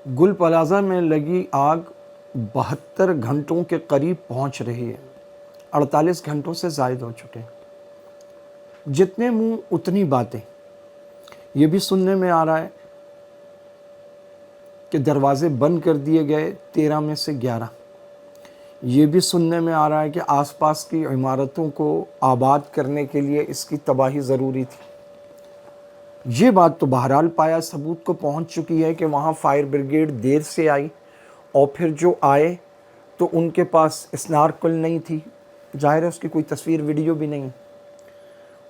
گل plaza میں لگی آگ 72 گھنٹوں کے قریب پہنچ رہی ہے۔ 48 گھنٹوں سے زائد ہو چکے ہیں۔ جتنے منہ اتنی باتیں۔ یہ بھی سننے میں آ رہا ہے کہ دروازے بند کر دیے گئے 13 میں سے 11۔ یہ بھی سننے میں آ رہا ہے کہ آس پاس کی عمارتوں کو آباد کرنے کے لیے اس کی تباہی ضروری تھی۔ یہ بات تو بہرحال پایا ثبوت کو پہنچ چکی ہے کہ وہاں فائر بریگیڈ دیر سے آئی، اور پھر جو آئے تو ان کے پاس اسنارکل نہیں تھی، ظاہر ہے اس کی کوئی تصویر ویڈیو بھی نہیں۔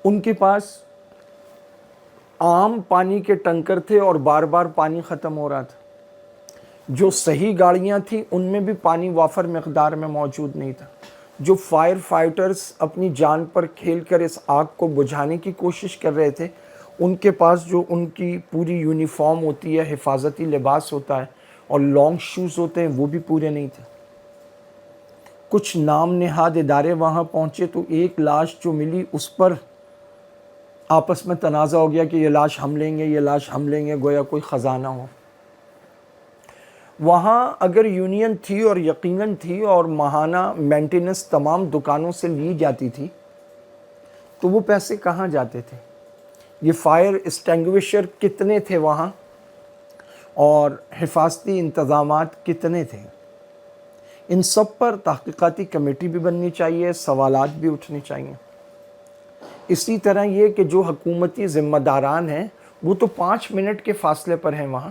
ان کے پاس عام پانی کے ٹنکر تھے اور بار بار پانی ختم ہو رہا تھا۔ جو صحیح گاڑیاں تھیں ان میں بھی پانی وافر مقدار میں موجود نہیں تھا۔ جو فائر فائٹرز اپنی جان پر کھیل کر اس آگ کو بجھانے کی کوشش کر رہے تھے، ان کے پاس جو ان کی پوری یونیفارم ہوتی ہے، حفاظتی لباس ہوتا ہے اور لانگ شوز ہوتے ہیں، وہ بھی پورے نہیں تھے۔ کچھ نام نہاد ادارے وہاں پہنچے تو ایک لاش جو ملی اس پر آپس میں تنازع ہو گیا کہ یہ لاش ہم لیں گے، یہ لاش ہم لیں گے، گویا کوئی خزانہ ہو۔ وہاں اگر یونین تھی اور یقیناً تھی اور ماہانہ مینٹیننس تمام دکانوں سے لی جاتی تھی، تو وہ پیسے کہاں جاتے تھے؟ یہ فائر اسٹینگوشر کتنے تھے وہاں اور حفاظتی انتظامات کتنے تھے؟ ان سب پر تحقیقاتی کمیٹی بھی بننی چاہیے، سوالات بھی اٹھنے چاہیے۔ اسی طرح یہ کہ جو حکومتی ذمہ داران ہیں وہ تو 5 منٹ کے فاصلے پر ہیں وہاں،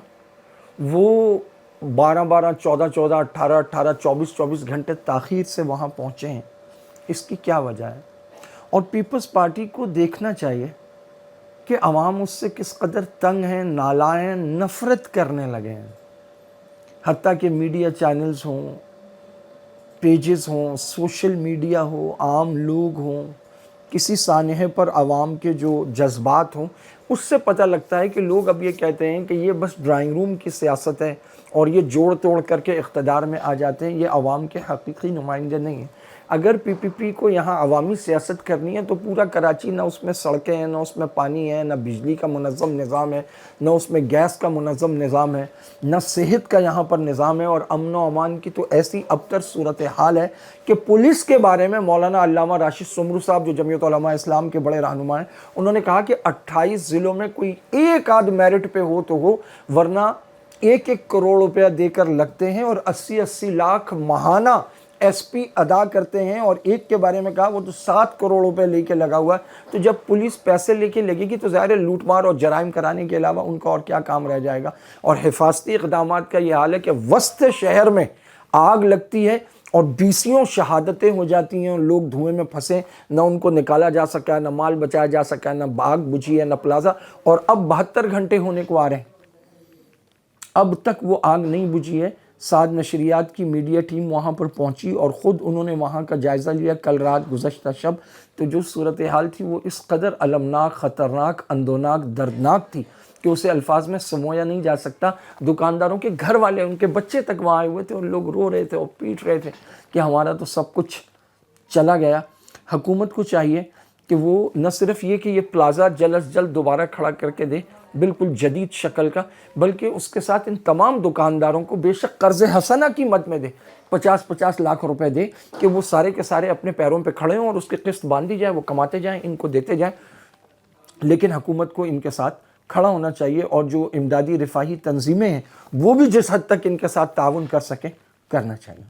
وہ 12 14 18 24 گھنٹے تاخیر سے وہاں پہنچے ہیں۔ اس کی کیا وجہ ہے؟ اور پیپلز پارٹی کو دیکھنا چاہیے کہ عوام اس سے کس قدر تنگ ہیں، نالائیں، نفرت کرنے لگے ہیں۔ حتیٰ کہ میڈیا چینلز ہوں، پیجز ہوں، سوشل میڈیا ہو، عام لوگ ہوں، کسی سانحے پر عوام کے جو جذبات ہوں، اس سے پتہ لگتا ہے کہ لوگ اب یہ کہتے ہیں کہ یہ بس ڈرائنگ روم کی سیاست ہے اور یہ جوڑ توڑ کر کے اقتدار میں آ جاتے ہیں، یہ عوام کے حقیقی نمائندے نہیں ہیں۔ اگر پی پی پی کو یہاں عوامی سیاست کرنی ہے تو پورا کراچی، نہ اس میں سڑکیں ہیں، نہ اس میں پانی ہے، نہ بجلی کا منظم نظام ہے، نہ اس میں گیس کا منظم نظام ہے، نہ صحت کا یہاں پر نظام ہے، اور امن و امان کی تو ایسی ابتر صورتحال ہے کہ پولیس کے بارے میں مولانا علامہ راشد سمرو صاحب، جو جمعیت علماء اسلام کے بڑے رہنما ہیں، انہوں نے کہا کہ 28 ضلعوں میں کوئی ایک آدھ میرٹ پہ ہو تو ہو، ورنہ 1 کروڑ روپیہ دے کر لگتے ہیں اور 80 لاکھ ماہانہ ایس پی ادا کرتے ہیں، اور ایک کے بارے میں کہا وہ تو 7 کروڑ روپے لے کے لگا ہوا ہے۔ تو جب پولیس پیسے لے کے لگے گی تو ظاہر ہے لوٹ مار اور جرائم کرانے کے علاوہ ان کا اور کیا کام رہ جائے گا۔ اور حفاظتی اقدامات کا یہ حال ہے کہ وسط شہر میں آگ لگتی ہے اور 20 شہادتیں ہو جاتی ہیں، لوگ دھوئیں میں پھنسے، نہ ان کو نکالا جا سکا، نہ مال بچایا جا سکا، نہ آگ بجھی ہے، نہ پلازہ، اور اب 72 گھنٹے ہونے کو آ رہے ہیں، اب تک وہ آگ نہیں بجھی ہے۔ سعد نشریات کی میڈیا ٹیم وہاں پر پہنچی اور خود انہوں نے وہاں کا جائزہ لیا کل رات گزشتہ شب، تو جو صورتحال تھی وہ اس قدر المناک، خطرناک، اندوناک، دردناک تھی کہ اسے الفاظ میں سمویا نہیں جا سکتا۔ دکانداروں کے گھر والے، ان کے بچے تک وہاں آئے ہوئے تھے اور لوگ رو رہے تھے اور پیٹ رہے تھے کہ ہمارا تو سب کچھ چلا گیا۔ حکومت کو چاہیے کہ وہ نہ صرف یہ کہ یہ پلازہ جلد از جلد دوبارہ کھڑا کر کے دے، بالکل جدید شکل کا، بلکہ اس کے ساتھ ان تمام دکانداروں کو بے شک قرض حسنہ کی مد میں دے، 50 لاکھ روپے دے کہ وہ سارے کے سارے اپنے پیروں پہ کھڑے ہوں اور اس کی قسط باندھی جائے، وہ کماتے جائیں، ان کو دیتے جائیں۔ لیکن حکومت کو ان کے ساتھ کھڑا ہونا چاہیے، اور جو امدادی رفاہی تنظیمیں ہیں وہ بھی جس حد تک ان کے ساتھ تعاون کر سکیں کرنا چاہیے۔